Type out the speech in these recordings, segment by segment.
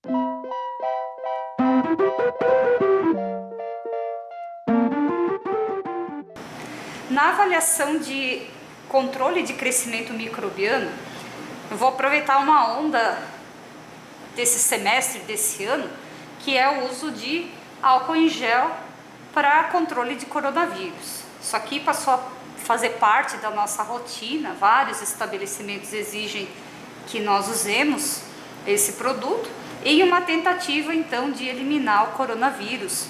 Na avaliação de controle de crescimento microbiano, eu vou aproveitar uma onda desse semestre, desse ano, que é o uso de álcool em gel para controle de coronavírus. Isso aqui passou a fazer parte da nossa rotina, vários estabelecimentos exigem que nós usemos esse produto, em uma tentativa então de eliminar o coronavírus,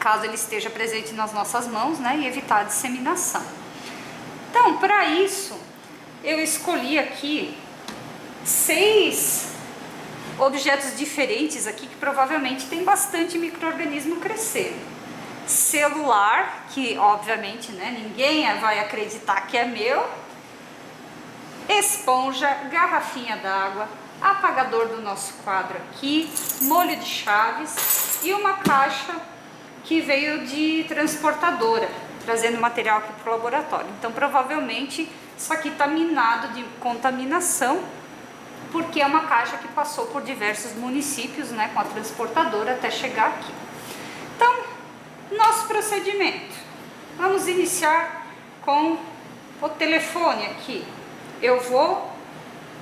caso ele esteja presente nas nossas mãos, né, e evitar a disseminação. Então, para isso, eu escolhi aqui 6 objetos diferentes aqui que provavelmente tem bastante micro-organismo crescendo. Celular, que obviamente, né, ninguém vai acreditar que é meu. Esponja, garrafinha d'água, apagador do nosso quadro aqui, molho de chaves e uma caixa que veio de transportadora, trazendo material aqui para o laboratório. Então provavelmente isso aqui está minado de contaminação, porque é uma caixa que passou por diversos municípios, né, com a transportadora até chegar aqui. Então, nosso procedimento. Vamos iniciar com o telefone aqui. Eu vou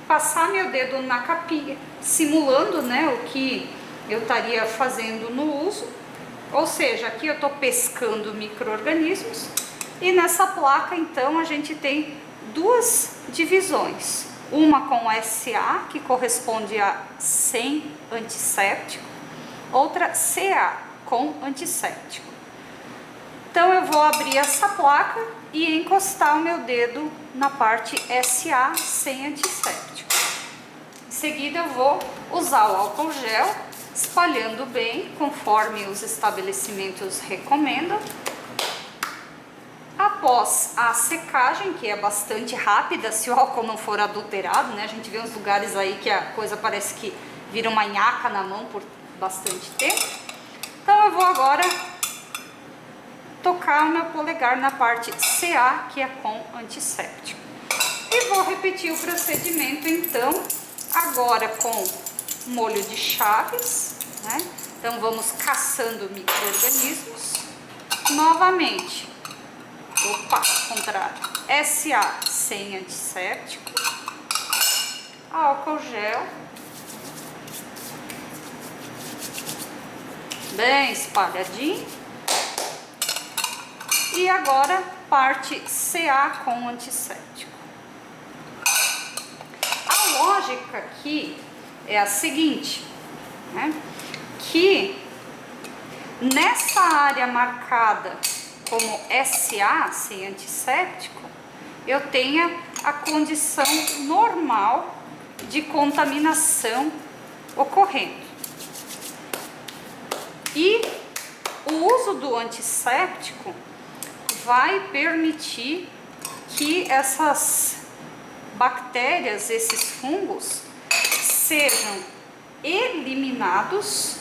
passar meu dedo na capinha, simulando, né, o que eu estaria fazendo no uso. Ou seja, aqui eu estou pescando micro-organismos e nessa placa então a gente tem 2 divisões. Uma com SA, que corresponde a sem antisséptico, outra CA, com antisséptico. Então eu vou abrir essa placa e encostar o meu dedo na parte SA, sem antisséptico. Em seguida eu vou usar o álcool gel, espalhando bem, conforme os estabelecimentos recomendam. Após a secagem, que é bastante rápida, se o álcool não for adulterado, né? A gente vê uns lugares aí que a coisa parece que vira uma nhaca na mão por bastante tempo. Então eu vou agora tocar o meu polegar na parte CA, que é com antisséptico. E vou repetir o procedimento então, agora com molho de chaves, né? Então vamos caçando micro-organismos. Novamente, opa, contrário, SA sem antisséptico, álcool gel, bem espalhadinho, e agora parte CA com antisséptico. A lógica aqui é a seguinte, né? Que nessa área marcada como SA, sem antisséptico, eu tenha a condição normal de contaminação ocorrendo. E o uso do antisséptico vai permitir que essas bactérias, esses fungos, sejam eliminados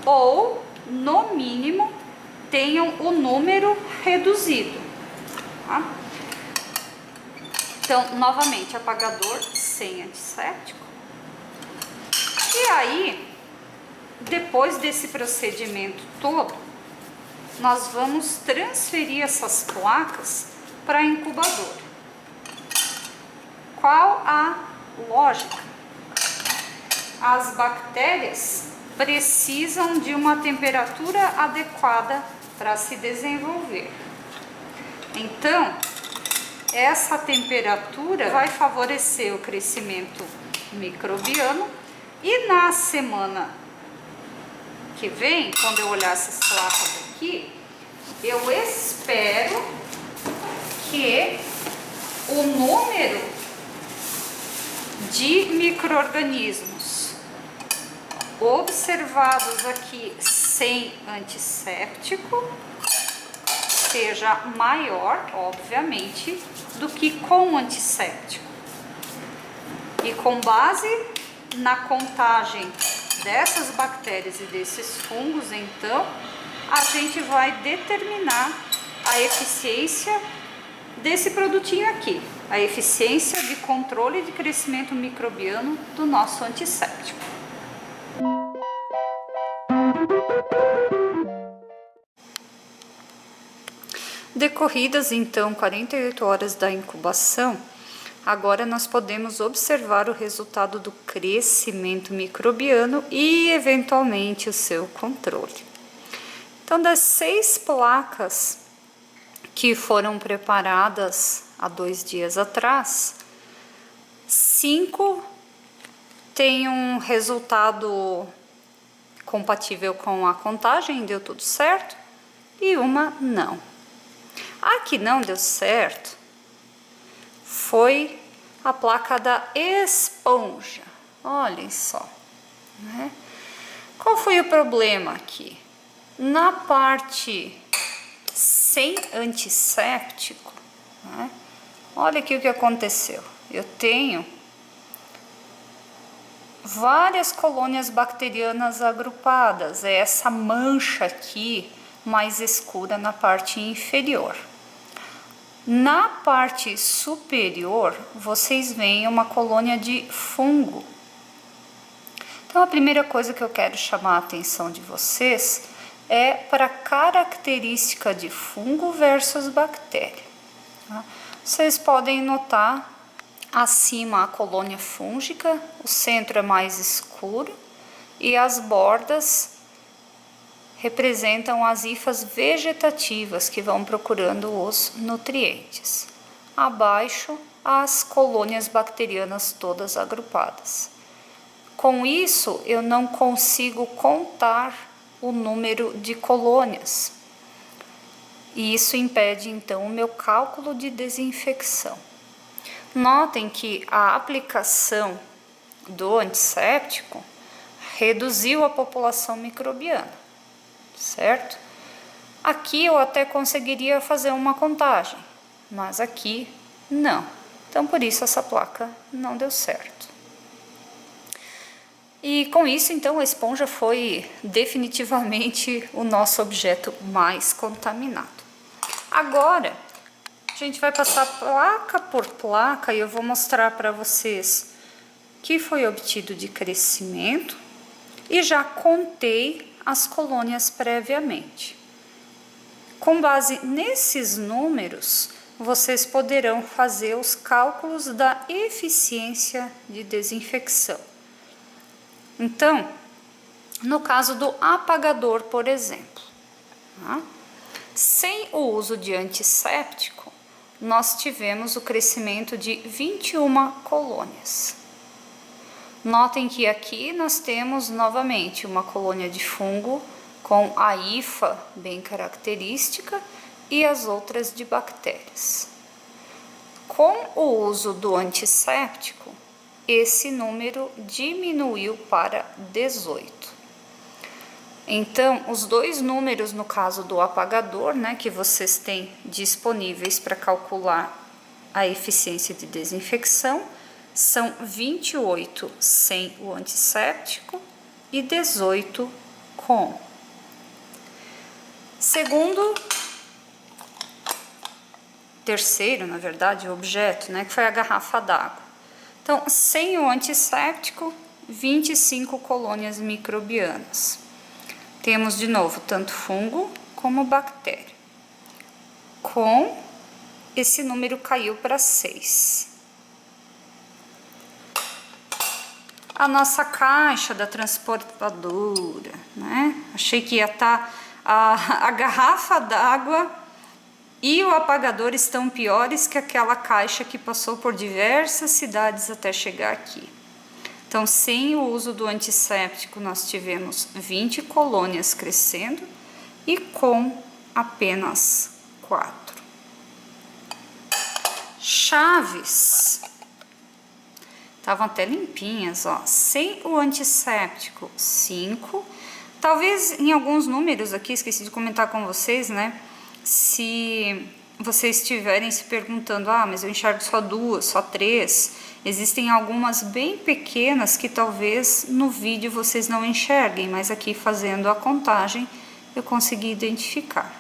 ou, no mínimo, tenham o número reduzido, tá? Então, novamente, apagador sem antisséptico. E aí, depois desse procedimento todo, nós vamos transferir essas placas para a incubadora. Qual a lógica? As bactérias precisam de uma temperatura adequada para se desenvolver. Então, essa temperatura vai favorecer o crescimento microbiano e na semana que vem, quando eu olhar essas placas aqui, eu espero que o número de micro-organismos observados aqui sem antisséptico seja maior, obviamente, do que com antisséptico. E com base na contagem dessas bactérias e desses fungos, então, a gente vai determinar a eficiência desse produtinho aqui, a eficiência de controle de crescimento microbiano do nosso antisséptico. Decorridas então 48 horas da incubação, agora nós podemos observar o resultado do crescimento microbiano e eventualmente o seu controle. Então, das 6 placas que foram preparadas há 2 dias atrás, 5 têm um resultado compatível com a contagem, deu tudo certo, e uma não. A que não deu certo foi a placa da esponja. Olhem só, né? Qual foi o problema aqui? Na parte sem antisséptico, né? Olha aqui o que aconteceu. Eu tenho várias colônias bacterianas agrupadas. É essa mancha aqui mais escura na parte inferior. Na parte superior, vocês veem uma colônia de fungo. Então, a primeira coisa que eu quero chamar a atenção de vocês é para a característica de fungo versus bactéria. Tá? Vocês podem notar acima a colônia fúngica, o centro é mais escuro e as bordas representam as hifas vegetativas que vão procurando os nutrientes. Abaixo, as colônias bacterianas todas agrupadas. Com isso, eu não consigo contar o número de colônias. E isso impede, então, o meu cálculo de desinfecção. Notem que a aplicação do antisséptico reduziu a população microbiana. Certo? Aqui eu até conseguiria fazer uma contagem, mas aqui não. Então, por isso, essa placa não deu certo. E com isso, então, a esponja foi definitivamente o nosso objeto mais contaminado. Agora, a gente vai passar placa por placa e eu vou mostrar para vocês o que foi obtido de crescimento e já contei as colônias previamente. Com base nesses números, vocês poderão fazer os cálculos da eficiência de desinfecção. Então, no caso do apagador, por exemplo, tá? Sem o uso de antisséptico, nós tivemos o crescimento de 21 colônias. Notem que aqui nós temos novamente uma colônia de fungo com a hifa bem característica e as outras de bactérias. Com o uso do antisséptico, esse número diminuiu para 18. Então, os dois números no caso do apagador, né, que vocês têm disponíveis para calcular a eficiência de desinfecção, são 28 sem o antisséptico e 18 com. Terceiro, na verdade, o objeto, né, que foi a garrafa d'água. Então, sem o antisséptico, 25 colônias microbianas. Temos de novo tanto fungo como bactéria. Com, esse número caiu para 6. A nossa caixa da transportadora, né? Achei que ia estar a garrafa d'água e o apagador estão piores que aquela caixa que passou por diversas cidades até chegar aqui. Então, sem o uso do antisséptico, nós tivemos 20 colônias crescendo e com apenas 4. Chaves estavam até limpinhas, ó. Sem o antisséptico, 5. Talvez em alguns números aqui, esqueci de comentar com vocês, né? Se vocês estiverem se perguntando, mas eu enxergo só 2, só 3. Existem algumas bem pequenas que talvez no vídeo vocês não enxerguem, mas aqui fazendo a contagem eu consegui identificar.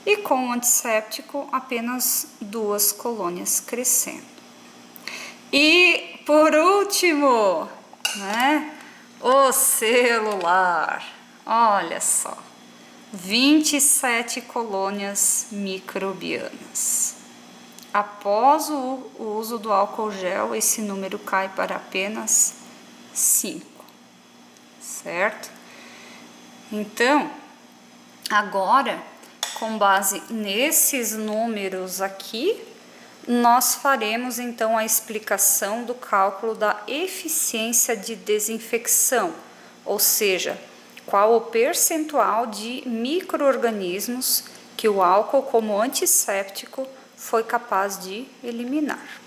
E com o antisséptico, apenas 2 colônias crescendo. E por último, né, O celular, olha só, 27 colônias microbianas. Após o uso do álcool gel, esse número cai para apenas 5, certo? Então, agora, com base nesses números aqui, nós faremos então a explicação do cálculo da eficiência de desinfecção, ou seja, qual o percentual de micro-organismos que o álcool como antisséptico foi capaz de eliminar.